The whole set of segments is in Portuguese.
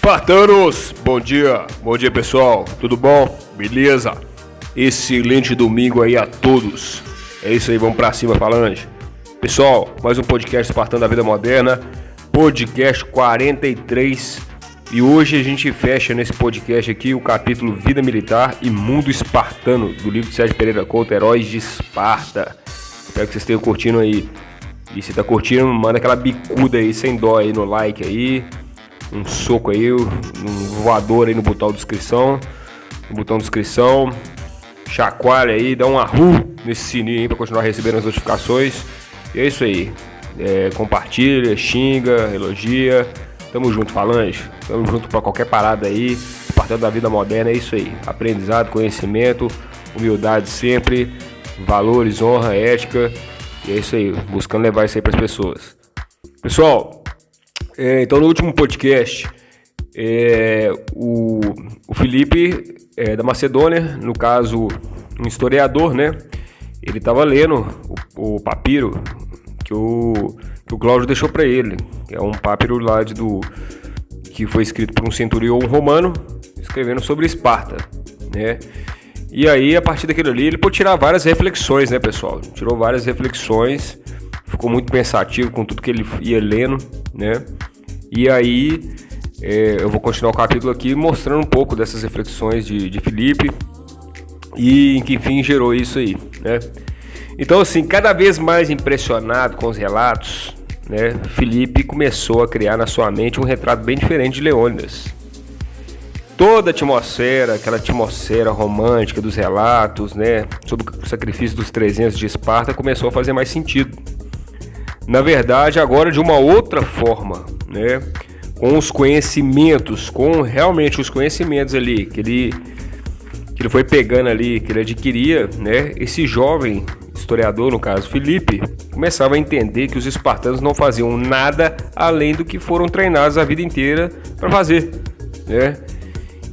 Espartanos, bom dia pessoal, tudo bom? Beleza? Excelente domingo aí a todos. É isso aí, vamos pra cima, Falange. Pessoal, mais um podcast Espartano da Vida Moderna, podcast 43. E hoje a gente fecha nesse podcast aqui o capítulo Vida Militar e Mundo Espartano, do livro de Sérgio Pereira Couto, Heróis de Esparta. Espero que vocês tenham curtindo aí. E se tá curtindo, manda aquela bicuda aí, sem dó aí no like aí. Um soco aí, um voador aí no botão de inscrição. Chacoalha aí, dá um arru nesse sininho aí pra continuar recebendo as notificações. E é isso aí. Compartilha, xinga, elogia. Tamo junto, Falange. Tamo junto pra qualquer parada aí. Espartano da Vida Moderna, é isso aí. Aprendizado, conhecimento, humildade sempre, valores, honra, ética. E é isso aí, buscando levar isso aí pras pessoas. Pessoal, então no último podcast, o Felipe da Macedônia, no caso um historiador, né? Ele estava lendo o papiro que o Cláudio deixou para ele, que é um papiro lá que foi escrito por um centurião romano, escrevendo sobre Esparta, né? E aí, a partir daquilo ali, ele pôde tirar várias reflexões, né, pessoal? Tirou várias reflexões, ficou muito pensativo com tudo que ele ia lendo, né? E aí, eu vou continuar o capítulo aqui mostrando um pouco dessas reflexões de Felipe e que enfim gerou isso aí, né? Então, assim, cada vez mais impressionado com os relatos, né, Felipe começou a criar na sua mente um retrato bem diferente de Leônidas. Toda a atmosfera, aquela atmosfera romântica dos relatos, né, sobre o sacrifício dos 300 de Esparta começou a fazer mais sentido. Na verdade, agora de uma outra forma, né, com os conhecimentos, com realmente os conhecimentos ali que ele foi pegando ali, que ele adquiria, né, esse jovem historiador, no caso Felipe, começava a entender que os espartanos não faziam nada além do que foram treinados a vida inteira para fazer, né?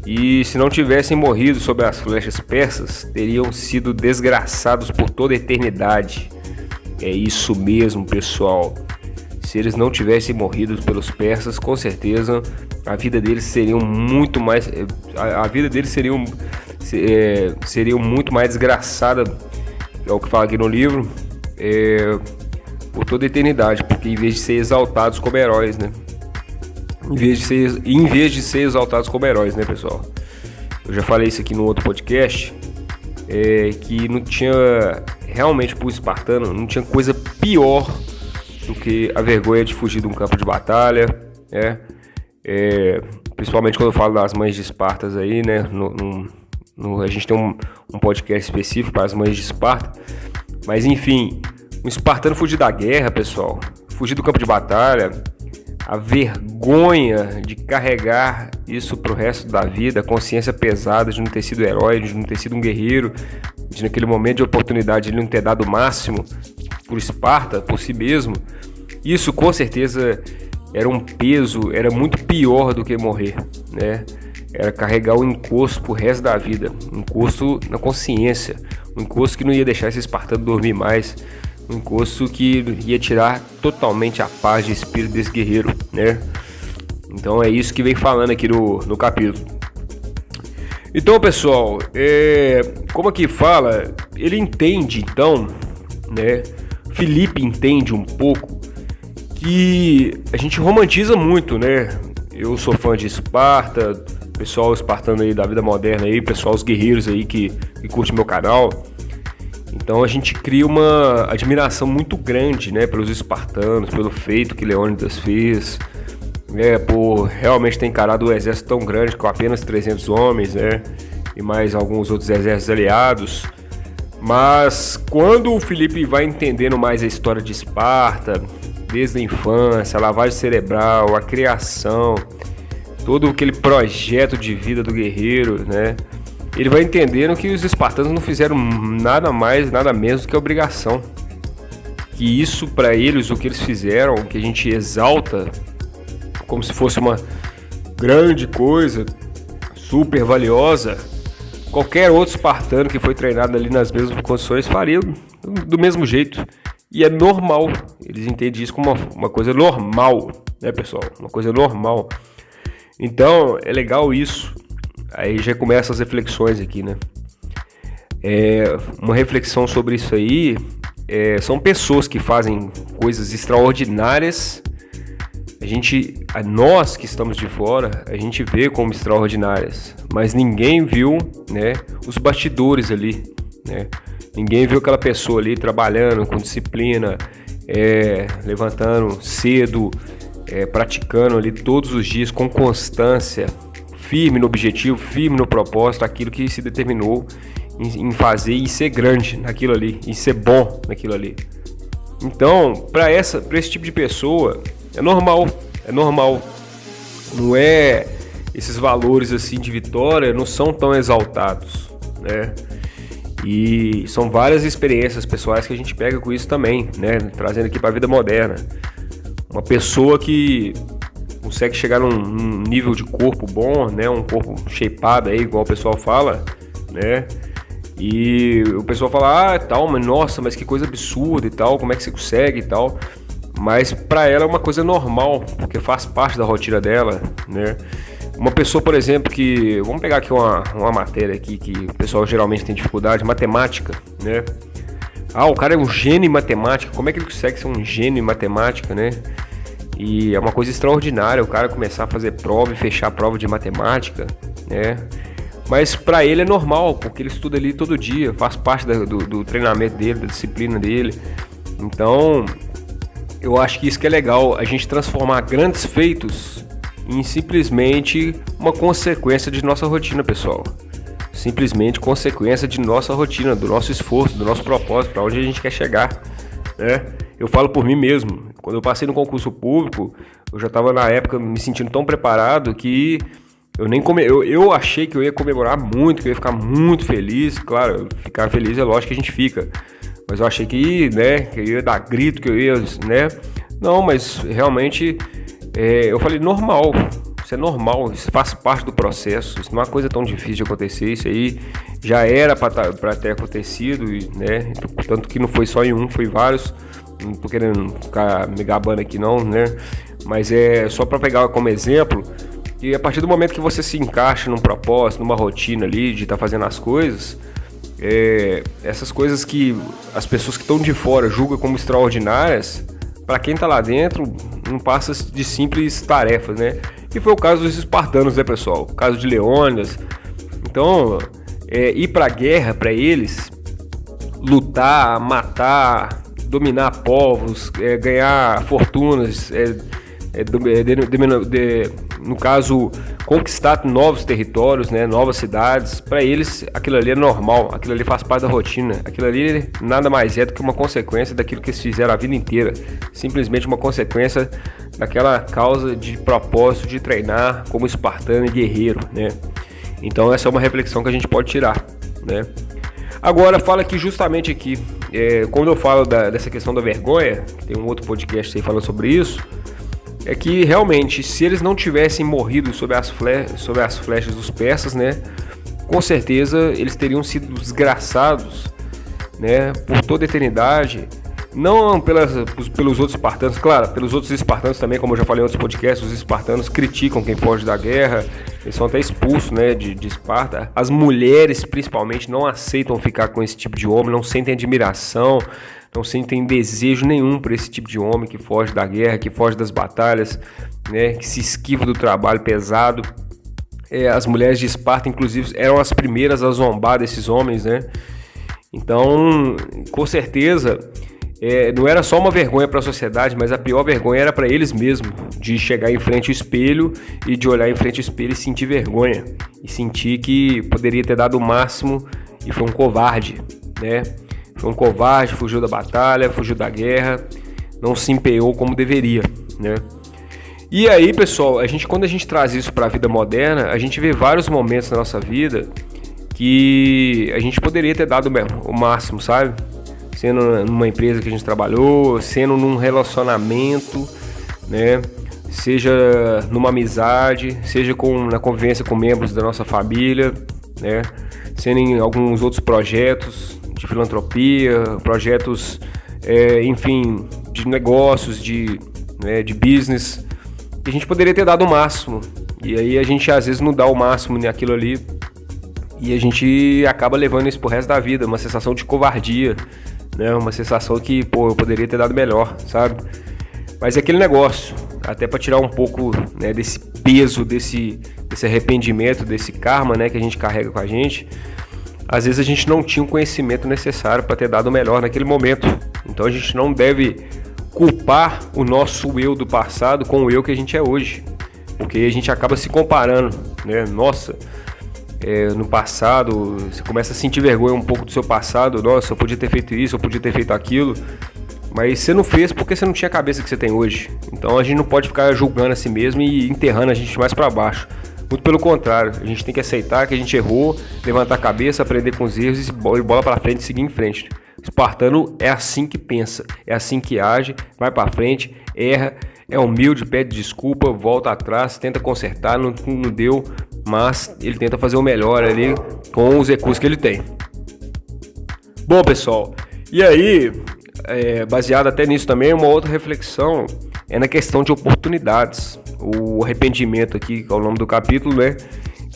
E se não tivessem morrido sob as flechas persas, teriam sido desgraçados por toda a eternidade. É isso mesmo, pessoal. Se eles não tivessem morrido pelos persas, com certeza a vida deles seria muito mais seria muito mais desgraçada, é o que fala aqui no livro, por toda a eternidade, porque em vez de ser exaltados como heróis, né? Em vez de ser exaltados como heróis, né, pessoal? Eu já falei isso aqui no outro podcast, que não tinha, realmente pro espartano, não tinha coisa pior do que a vergonha de fugir de um campo de batalha, né? Principalmente quando eu falo das mães de Esparta aí, né? A gente tem um podcast específico para as mães de Esparta, mas enfim, um espartano fugir da guerra, pessoal, fugir do campo de batalha, a vergonha de carregar isso pro resto da vida, a consciência pesada de não ter sido herói, de não ter sido um guerreiro, de naquele momento de oportunidade ele não ter dado o máximo por Esparta, por si mesmo, isso com certeza era um peso, era muito pior do que morrer, né? Era carregar o encosto pro resto da vida, um encosto na consciência, um encosto que não ia deixar esse espartano dormir mais, um encosto que ia tirar totalmente a paz de espírito desse guerreiro, né? Então é isso que vem falando aqui no capítulo. Então, pessoal, como aqui fala, ele entende, então, né? Felipe entende um pouco que a gente romantiza muito, né? Eu sou fã de Esparta, pessoal espartano aí da vida moderna aí, pessoal, os guerreiros aí que curte meu canal. Então a gente cria uma admiração muito grande, né, pelos espartanos, pelo feito que Leônidas fez, né, por realmente ter encarado um exército tão grande com apenas 300 homens, né, e mais alguns outros exércitos aliados. Mas quando o Felipe vai entendendo mais a história de Esparta, desde a infância, a lavagem cerebral, a criação, todo aquele projeto de vida do guerreiro, né, ele vai entendendo que os espartanos não fizeram nada mais, nada menos do que obrigação. Que isso para eles, o que eles fizeram, o que a gente exalta como se fosse uma grande coisa, super valiosa, qualquer outro espartano que foi treinado ali nas mesmas condições faria do mesmo jeito. E é normal, eles entendem isso como uma coisa normal, né, pessoal? Uma coisa normal. Então, é legal isso. Aí já começam as reflexões aqui, né? Uma reflexão sobre isso aí, são pessoas que fazem coisas extraordinárias. Nós que estamos de fora, a gente vê como extraordinárias, mas ninguém viu, né, os bastidores ali, né? Ninguém viu aquela pessoa ali trabalhando com disciplina, levantando cedo, praticando ali todos os dias com constância, firme no objetivo, firme no propósito, aquilo que se determinou em fazer e ser grande naquilo ali, e ser bom naquilo ali. Então, para esse tipo de pessoa, é normal. Não é, esses valores assim de vitória não são tão exaltados, né? E são várias experiências pessoais que a gente pega com isso também, né? Trazendo aqui para a vida moderna. Uma pessoa que consegue chegar num nível de corpo bom, né? Um corpo shapeado aí, igual o pessoal fala, né? E o pessoal fala, tal, mas nossa, mas que coisa absurda e tal, como é que você consegue e tal. Mas para ela é uma coisa normal, porque faz parte da rotina dela, né? Uma pessoa, por exemplo, vamos pegar aqui uma matéria aqui que o pessoal geralmente tem dificuldade, matemática, né? O cara é um gênio em matemática, como é que ele consegue ser um gênio em matemática, né? E é uma coisa extraordinária o cara começar a fazer prova e fechar a prova de matemática, né? Mas para ele é normal, porque ele estuda ali todo dia, faz parte do treinamento dele, da disciplina dele. Então, eu acho que isso que é legal, a gente transformar grandes feitos em simplesmente uma consequência de nossa rotina, pessoal. Simplesmente consequência de nossa rotina, do nosso esforço, do nosso propósito, para onde a gente quer chegar, né? Eu falo por mim mesmo. Quando eu passei no concurso público, eu já estava na época me sentindo tão preparado que eu achei que eu ia comemorar muito, que eu ia ficar muito feliz. Claro, ficar feliz é lógico que a gente fica. Mas eu achei que, né, que eu ia dar grito, que eu ia, né? Não, mas realmente eu falei, normal, isso é normal, isso faz parte do processo, isso não é uma coisa tão difícil de acontecer, isso aí já era para ter acontecido, né? Tanto que não foi só em um, foi vários. Não tô querendo ficar me gabando aqui não, né? Mas é só para pegar como exemplo. E a partir do momento que você se encaixa num propósito, numa rotina ali de estar fazendo as coisas, essas coisas que as pessoas que estão de fora julgam como extraordinárias, para quem está lá dentro não passa de simples tarefas, né? E foi o caso dos espartanos, né, pessoal? O caso de Leônidas. Então, ir para a guerra para eles, lutar, matar, dominar povos, ganhar fortunas, no caso, conquistar novos territórios, né, novas cidades, para eles aquilo ali é normal, aquilo ali faz parte da rotina, aquilo ali nada mais é do que uma consequência daquilo que eles fizeram a vida inteira, simplesmente uma consequência daquela causa de propósito de treinar como espartano e guerreiro, né? Então essa é uma reflexão que a gente pode tirar, né? Agora fala aqui justamente aqui, quando eu falo dessa questão da vergonha, que tem um outro podcast aí falando sobre isso, é que realmente, se eles não tivessem morrido sob as flechas dos persas, né, com certeza eles teriam sido desgraçados, né, por toda a eternidade, não pelos outros espartanos, claro, pelos outros espartanos também, como eu já falei em outros podcasts, os espartanos criticam quem foge da guerra, eles são até expulsos, né, de Esparta. As mulheres, principalmente, não aceitam ficar com esse tipo de homem, não sentem admiração, não sentem desejo nenhum por esse tipo de homem que foge da guerra, que foge das batalhas, né, que se esquiva do trabalho pesado. As mulheres de Esparta, inclusive, eram as primeiras a zombar desses homens, né? Então, com certeza, não era só uma vergonha para a sociedade, mas a pior vergonha era para eles mesmos, de chegar em frente ao espelho e de olhar em frente ao espelho e sentir vergonha, e sentir que poderia ter dado o máximo e foi um covarde, né? Foi um covarde, fugiu da batalha, fugiu da guerra, não se empenhou como deveria, né? E aí, pessoal, quando a gente traz isso para a vida moderna, a gente vê vários momentos na nossa vida que a gente poderia ter dado o máximo, sabe? Sendo numa empresa que a gente trabalhou, sendo num relacionamento, né? Seja numa amizade, seja na convivência com membros da nossa família, né? Sendo em alguns outros projetos de filantropia, projetos, enfim, de negócios, de business. A gente poderia ter dado o máximo E aí a gente às vezes não dá o máximo naquilo ali e a gente acaba levando isso pro resto da vida, uma sensação de covardia, né? Uma sensação que, pô, eu poderia ter dado melhor, sabe? Mas é aquele negócio, até para tirar um pouco, né, desse peso, desse arrependimento, desse karma, né, que a gente carrega com a gente. Às vezes a gente não tinha o conhecimento necessário para ter dado o melhor naquele momento. Então a gente não deve culpar o nosso eu do passado com o eu que a gente é hoje. Porque a gente acaba se comparando, né? Nossa, no passado, você começa a sentir vergonha um pouco do seu passado. Nossa, eu podia ter feito isso, eu podia ter feito aquilo. Mas você não fez porque você não tinha a cabeça que você tem hoje. Então a gente não pode ficar julgando a si mesmo e enterrando a gente mais para baixo. Muito pelo contrário, a gente tem que aceitar que a gente errou, levantar a cabeça, aprender com os erros e bola para frente e seguir em frente. O espartano é assim que pensa, é assim que age, vai para frente, erra, é humilde, pede desculpa, volta atrás, tenta consertar, não deu, mas ele tenta fazer o melhor ali com os recursos que ele tem. Bom, pessoal, e aí, baseado até nisso também, uma outra reflexão é na questão de oportunidades. O arrependimento aqui, que é o nome do capítulo, né?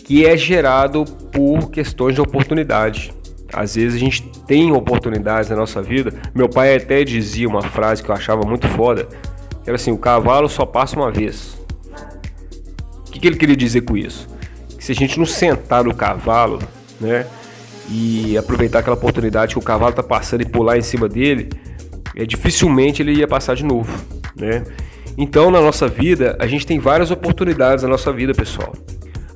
Que é gerado por questões de oportunidade. Às vezes a gente tem oportunidades na nossa vida. Meu pai até dizia uma frase que eu achava muito foda, que era assim: o cavalo só passa uma vez. O que ele queria dizer com isso? Que se a gente não sentar no cavalo, né, e aproveitar aquela oportunidade que o cavalo tá passando e pular em cima dele, dificilmente ele ia passar de novo, né? Então, na nossa vida, a gente tem várias oportunidades na nossa vida, pessoal.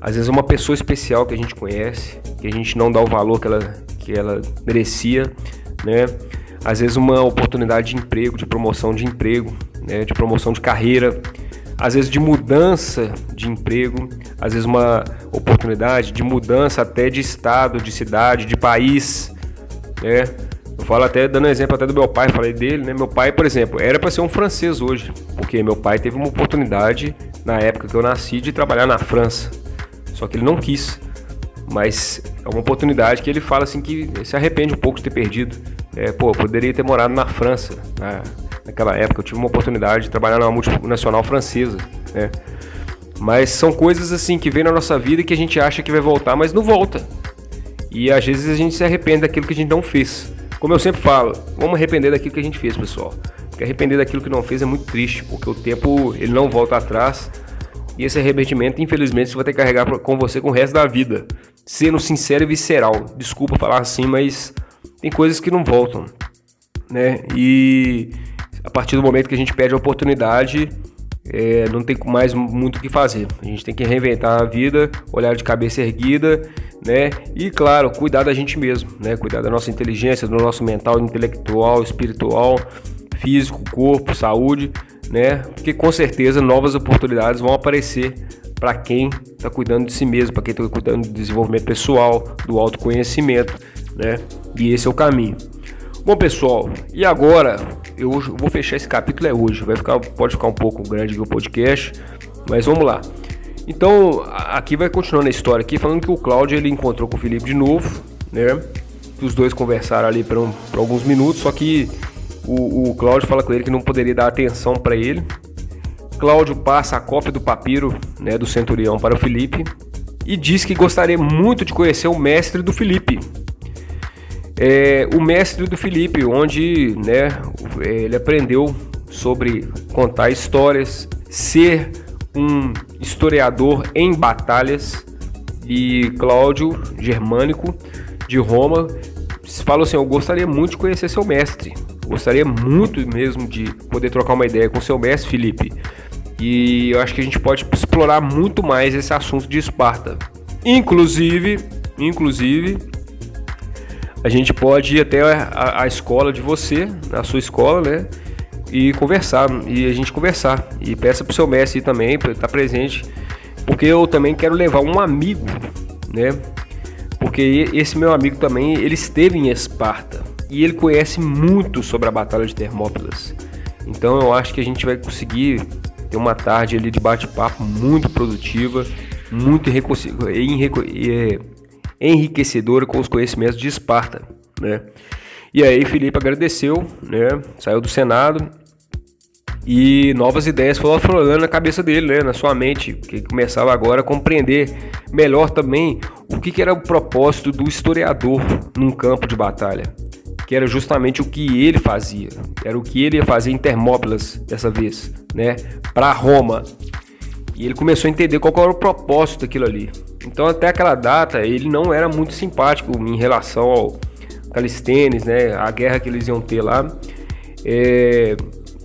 Às vezes uma pessoa especial que a gente conhece, que a gente não dá o valor que ela merecia, né? Às vezes uma oportunidade de emprego, de promoção de emprego, né? De promoção de carreira. Às vezes de mudança de emprego. Às vezes uma oportunidade de mudança até de estado, de cidade, de país, né? Eu falo até, dando exemplo até do meu pai, falei dele, né? Meu pai, por exemplo, era para ser um francês hoje, porque meu pai teve uma oportunidade, na época que eu nasci, de trabalhar na França. Só que ele não quis. Mas é uma oportunidade que ele fala assim que se arrepende um pouco de ter perdido. Eu poderia ter morado na França, naquela época. Eu tive uma oportunidade de trabalhar numa multinacional francesa, né? Mas são coisas assim que vem na nossa vida e que a gente acha que vai voltar, mas não volta. E às vezes a gente se arrepende daquilo que a gente não fez. Como eu sempre falo, vamos arrepender daquilo que a gente fez, pessoal. Porque arrepender daquilo que não fez é muito triste, porque o tempo ele não volta atrás. E esse arrependimento, infelizmente, você vai ter que carregar com você com o resto da vida. Sendo sincero e visceral. Desculpa falar assim, mas tem coisas que não voltam, né? E a partir do momento que a gente perde a oportunidade, não tem mais muito o que fazer. A gente tem que reinventar a vida, olhar de cabeça erguida, né? E claro, cuidar da gente mesmo, né? Cuidar da nossa inteligência, do nosso mental, intelectual, espiritual, físico, corpo, saúde, né? Porque com certeza novas oportunidades vão aparecer para quem está cuidando de si mesmo, para quem está cuidando do desenvolvimento pessoal, do autoconhecimento, né? E esse é o caminho. Bom, pessoal, e agora eu vou fechar esse capítulo hoje. Pode ficar um pouco grande aqui o podcast, mas vamos lá. Então, aqui vai continuando a história aqui, falando que o Cláudio ele encontrou com o Felipe de novo, né? Os dois conversaram ali por alguns minutos, só que o Cláudio fala com ele que não poderia dar atenção para ele. Cláudio passa a cópia do papiro, né, do centurião para o Felipe e diz que gostaria muito de conhecer o mestre do Felipe. O mestre do Felipe, onde, né, ele aprendeu sobre contar histórias, ser um historiador em batalhas. E Cláudio Germânico de Roma fala assim: eu gostaria muito de conhecer seu mestre, gostaria muito mesmo de poder trocar uma ideia com seu mestre Felipe, e eu acho que a gente pode explorar muito mais esse assunto de Esparta. Inclusive a gente pode ir até a escola de você, a sua escola, né? E a gente conversar. E peça pro seu mestre também para estar presente, porque eu também quero levar um amigo, né? Porque esse meu amigo também, ele esteve em Esparta e ele conhece muito sobre a Batalha de Termópilas. Então eu acho que a gente vai conseguir ter uma tarde ali de bate-papo muito produtiva, muito enriquecedora com os conhecimentos de Esparta, né? E aí Felipe agradeceu, né? Saiu do Senado E novas ideias foram aflorando na cabeça dele, né, na sua mente, que ele começava agora a compreender melhor também o que era o propósito do historiador num campo de batalha, que era justamente o que ele fazia, era o que ele ia fazer em Termópilas dessa vez, né, para Roma. E ele começou a entender qual era o propósito daquilo ali. Então até aquela data ele não era muito simpático em relação ao Calistênes, né, a guerra que eles iam ter lá,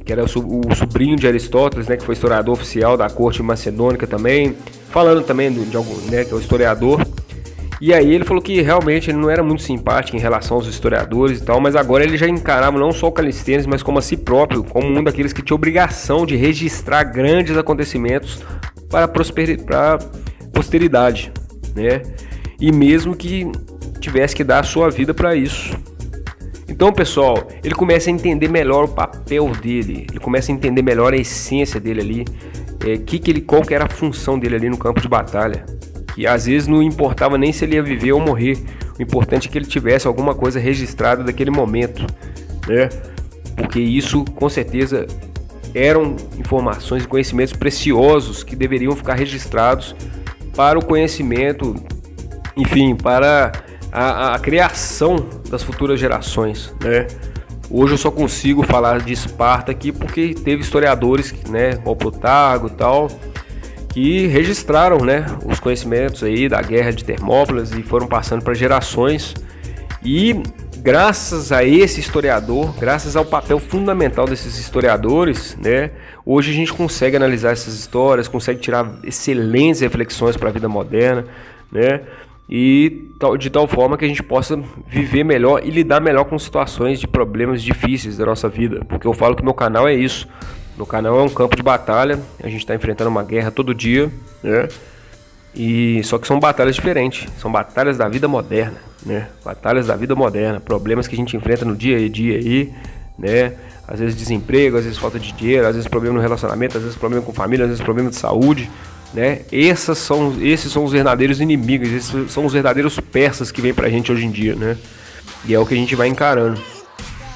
que era o sobrinho de Aristóteles, né, que foi historiador oficial da corte macedônica também, falando também de algum, né, que é o historiador. E aí ele falou que realmente ele não era muito simpático em relação aos historiadores e tal, mas agora ele já encarava não só o Calistênes, mas como a si próprio, como um daqueles que tinha obrigação de registrar grandes acontecimentos para a posteridade, né? E mesmo que tivesse que dar a sua vida para isso. Então, pessoal, ele começa a entender melhor o papel dele, ele começa a entender melhor a essência dele ali, qual que era a função dele ali no campo de batalha. Que às vezes não importava nem se ele ia viver ou morrer, o importante é que ele tivesse alguma coisa registrada daquele momento, né? Porque isso, com certeza, eram informações e conhecimentos preciosos que deveriam ficar registrados para o conhecimento, enfim, para a criação das futuras gerações, né? Hoje eu só consigo falar de Esparta aqui porque teve historiadores, né, como Plutarco e tal, que registraram, né, os conhecimentos aí da guerra de Termópilas e foram passando para gerações. E graças a esse historiador, graças ao papel fundamental desses historiadores, né, hoje a gente consegue analisar essas histórias, consegue tirar excelentes reflexões para a vida moderna, né? E de tal forma que a gente possa viver melhor e lidar melhor com situações de problemas difíceis da nossa vida, porque eu falo que meu canal é isso, meu canal é um campo de batalha, a gente está enfrentando uma guerra todo dia, né? E só que são batalhas diferentes, são batalhas da vida moderna, né? Batalhas da vida moderna, problemas que a gente enfrenta no dia a dia aí, né? Às vezes desemprego, às vezes falta de dinheiro, às vezes problema no relacionamento, às vezes problema com família, às vezes problema de saúde, né? Esses são os verdadeiros inimigos, esses são os verdadeiros persas que vêm pra gente hoje em dia, né? E é o que a gente vai encarando.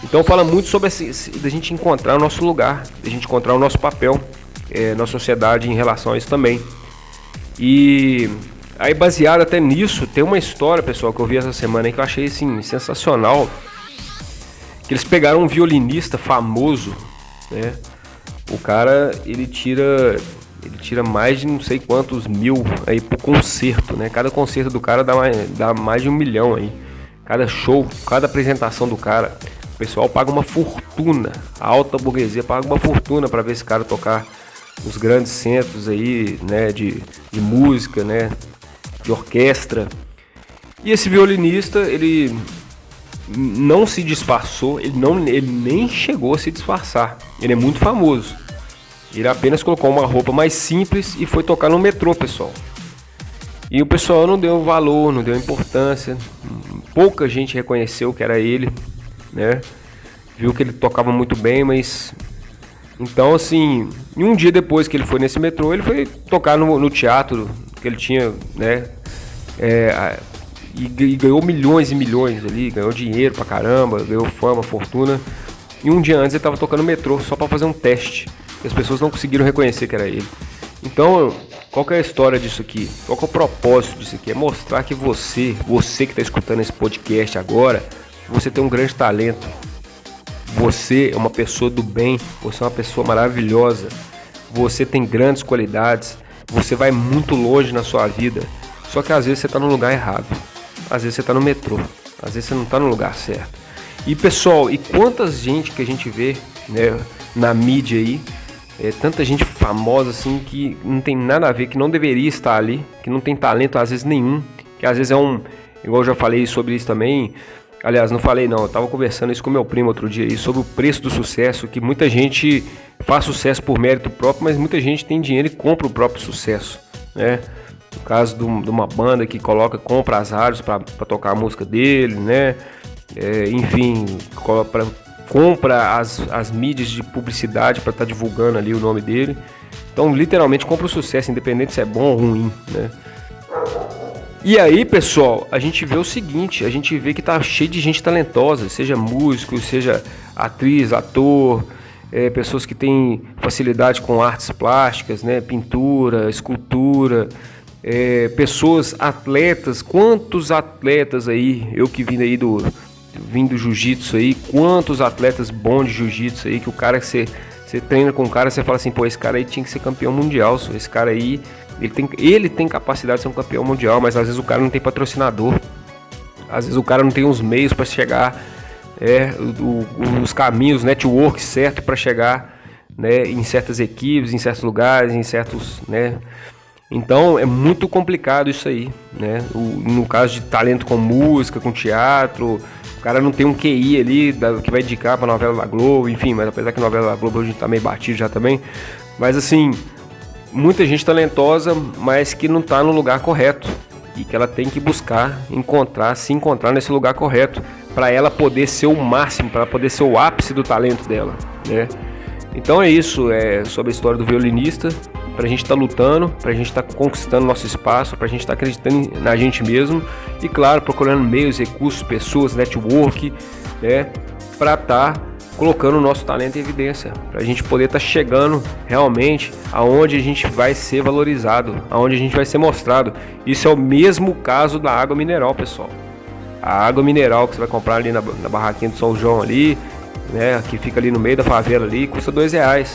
Então fala muito sobre da gente encontrar o nosso lugar, da gente encontrar o nosso papel na sociedade em relação a isso também. E aí, baseado até nisso, tem uma história, pessoal, que eu vi essa semana aí que eu achei assim, sensacional. Que eles pegaram um violinista famoso, né? O cara, ele tira mais de não sei quantos mil aí por concerto, né? Cada concerto do cara dá mais de 1 milhão aí. Cada show, cada apresentação do cara, o pessoal paga uma fortuna. A alta burguesia paga uma fortuna para ver esse cara tocar nos grandes centros aí, né? De música, né? De orquestra. E esse violinista, ele não se disfarçou, ele nem chegou a se disfarçar. Ele é muito famoso. Ele apenas colocou uma roupa mais simples e foi tocar no metrô, pessoal. E o pessoal não deu valor, não deu importância. Pouca gente reconheceu que era ele, né? Viu que ele tocava muito bem, mas... Então, assim, um dia depois que ele foi nesse metrô, ele foi tocar no teatro que ele tinha, né? E ganhou milhões e milhões ali, ganhou dinheiro pra caramba, ganhou fama, fortuna. E um dia antes ele tava tocando no metrô só pra fazer um teste. E as pessoas não conseguiram reconhecer que era ele. Então, qual que é a história disso aqui? Qual que é o propósito disso aqui? É mostrar que você que está escutando esse podcast agora, você tem um grande talento. Você é uma pessoa do bem, você é uma pessoa maravilhosa. Você tem grandes qualidades, você vai muito longe na sua vida. Só que às vezes você está no lugar errado. Às vezes você está no metrô, às vezes você não está no lugar certo. E pessoal, e quantas gente que a gente vê, né, na mídia aí, tanta gente famosa assim que não tem nada a ver, que não deveria estar ali, que não tem talento às vezes nenhum, que às vezes igual eu já falei sobre isso também, aliás não falei não, eu tava conversando isso com meu primo outro dia aí, sobre o preço do sucesso, que muita gente faz sucesso por mérito próprio, mas muita gente tem dinheiro e compra o próprio sucesso, né? No caso de uma banda que compra as rádios para tocar a música dele, né? Enfim, compra as mídias de publicidade para estar divulgando ali o nome dele. Então, literalmente, compra o sucesso, independente se é bom ou ruim, né? E aí, pessoal, a gente vê o seguinte, a gente vê que tá cheio de gente talentosa, seja músico, seja atriz, ator, pessoas que têm facilidade com artes plásticas, né? Pintura, escultura, pessoas, atletas. Quantos atletas aí, eu que vim do jiu-jitsu aí, quantos atletas bons de jiu-jitsu aí, que o cara que você treina com o cara, você fala assim, pô, esse cara aí tinha que ser campeão mundial, esse cara aí, ele tem capacidade de ser um campeão mundial, mas às vezes o cara não tem patrocinador, às vezes o cara não tem os meios para chegar, os caminhos, network certo para chegar, né, em certas equipes, em certos lugares, em certos, né, então é muito complicado isso aí, né, no caso de talento com música, com teatro, o cara não tem um QI ali que vai indicar pra novela da Globo, enfim, mas apesar que a novela da Globo hoje tá meio batido já também, mas assim, muita gente talentosa, mas que não tá no lugar correto e que ela tem que buscar se encontrar nesse lugar correto para ela poder ser o máximo, para poder ser o ápice do talento dela, né? Então é isso, sobre a história do violinista, pra gente estar lutando, pra gente estar conquistando nosso espaço, pra gente estar acreditando na gente mesmo e, claro, procurando meios, recursos, pessoas, network, né, pra estar colocando o nosso talento em evidência, pra gente poder estar chegando realmente aonde a gente vai ser valorizado, aonde a gente vai ser mostrado. Isso é o mesmo caso da água mineral, pessoal. A água mineral que você vai comprar ali na barraquinha do São João ali, né, que fica ali no meio da favela ali, custa R$2.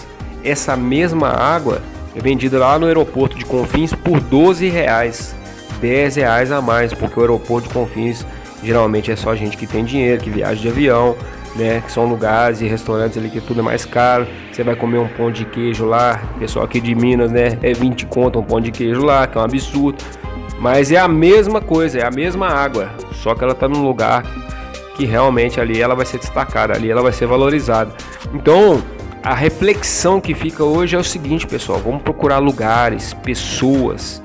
Essa mesma água é vendida lá no aeroporto de Confins por R$12, R$10 a mais, porque o aeroporto de Confins geralmente é só gente que tem dinheiro, que viaja de avião, né? Que são lugares e restaurantes ali que tudo é mais caro. Você vai comer um pão de queijo lá, pessoal aqui de Minas, né? É 20 conto um pão de queijo lá, que é um absurdo. Mas é a mesma coisa, é a mesma água, só que ela tá num lugar que realmente ali ela vai ser destacada, ali ela vai ser valorizada. Então, a reflexão que fica hoje é o seguinte, pessoal, vamos procurar lugares, pessoas,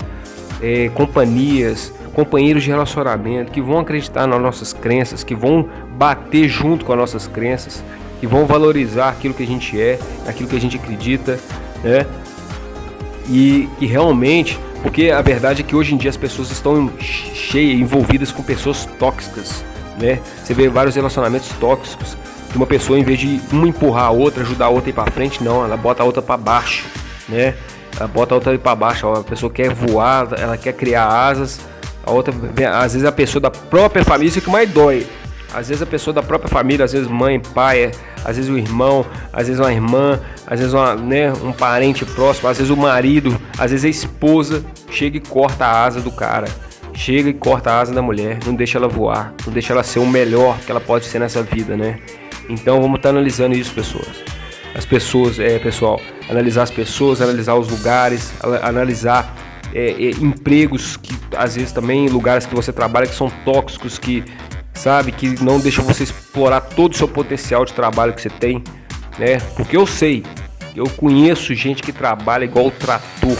companhias, companheiros de relacionamento que vão acreditar nas nossas crenças, que vão bater junto com as nossas crenças, que vão valorizar aquilo que a gente é, aquilo que a gente acredita, né? E realmente, porque a verdade é que hoje em dia as pessoas estão cheias, envolvidas com pessoas tóxicas, né? Você vê vários relacionamentos tóxicos, que uma pessoa, em vez de uma empurrar a outra, ajudar a outra a ir para frente, não, ela bota a outra para baixo, né? Ela bota a outra para baixo, a pessoa quer voar, ela quer criar asas, a outra, às vezes a pessoa da própria família, isso é que mais dói. Às vezes a pessoa da própria família, às vezes mãe, pai, às vezes o irmão, às vezes uma irmã, às vezes um parente próximo, às vezes o marido, às vezes a esposa chega e corta a asa do cara, chega e corta a asa da mulher, não deixa ela voar, não deixa ela ser o melhor que ela pode ser nessa vida, né? Então vamos estar analisando isso, pessoal, analisar as pessoas, analisar os lugares, analisar empregos que às vezes também lugares que você trabalha que são tóxicos, que sabe, que não deixam você explorar todo o seu potencial de trabalho que você tem, né? Porque eu conheço gente que trabalha igual o trator,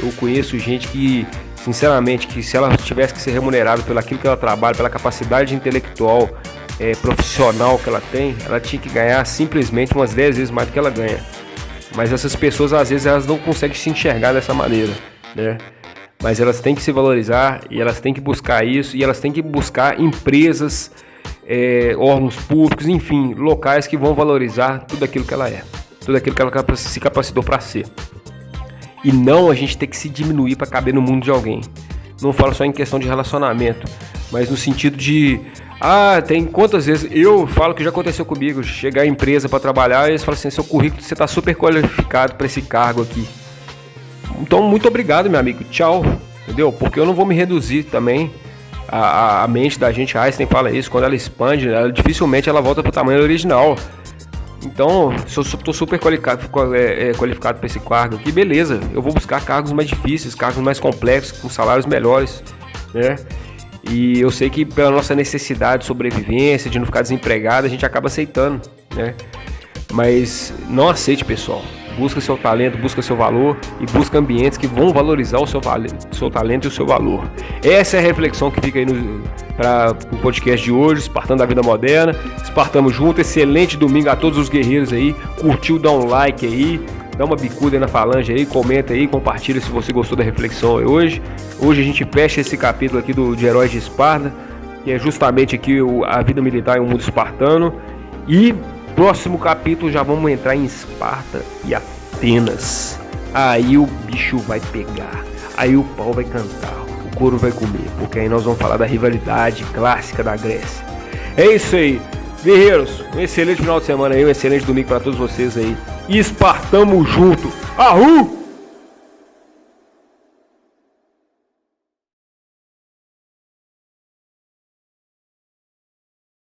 eu conheço gente que, sinceramente, que se ela tivesse que ser remunerada pelo aquilo que ela trabalha, pela capacidade intelectual, profissional que ela tem, ela tinha que ganhar simplesmente umas 10 vezes mais do que ela ganha. Mas essas pessoas, às vezes, elas não conseguem se enxergar dessa maneira, né? Mas elas têm que se valorizar e elas têm que buscar isso, e elas têm que buscar empresas, órgãos públicos, enfim, locais que vão valorizar tudo aquilo que ela é, tudo aquilo que ela se capacitou para ser. E não a gente ter que se diminuir para caber no mundo de alguém. Não falo só em questão de relacionamento, mas no sentido de... tem quantas vezes eu falo que já aconteceu comigo, chegar à empresa para trabalhar e eles falam assim, seu currículo, você está super qualificado para esse cargo aqui. Então, muito obrigado, meu amigo, tchau, entendeu? Porque eu não vou me reduzir também a mente da gente. Einstein fala isso, quando ela expande, dificilmente ela volta para o tamanho original. Então, se eu estou super qualificado para esse cargo aqui, beleza, eu vou buscar cargos mais difíceis, cargos mais complexos, com salários melhores, né? E eu sei que pela nossa necessidade de sobrevivência, de não ficar desempregado, a gente acaba aceitando, né? Mas não aceite, pessoal. Busca seu talento, busca seu valor e busca ambientes que vão valorizar o seu talento e o seu valor. Essa é a reflexão que fica aí para o podcast de hoje, Espartano da Vida Moderna. Espartamos junto, excelente domingo a todos os guerreiros aí. Curtiu, dá um like aí, dá uma bicuda aí na falange aí, comenta aí, compartilha se você gostou da reflexão hoje. Hoje a gente fecha esse capítulo aqui de Heróis de Esparta, que é justamente aqui a vida militar em um mundo espartano. E próximo capítulo já vamos entrar em Esparta e Atenas. Aí o bicho vai pegar, aí o pau vai cantar, o couro vai comer, porque aí nós vamos falar da rivalidade clássica da Grécia. É isso aí, guerreiros, um excelente final de semana aí, um excelente domingo para todos vocês aí. E espartamos junto. Ahul!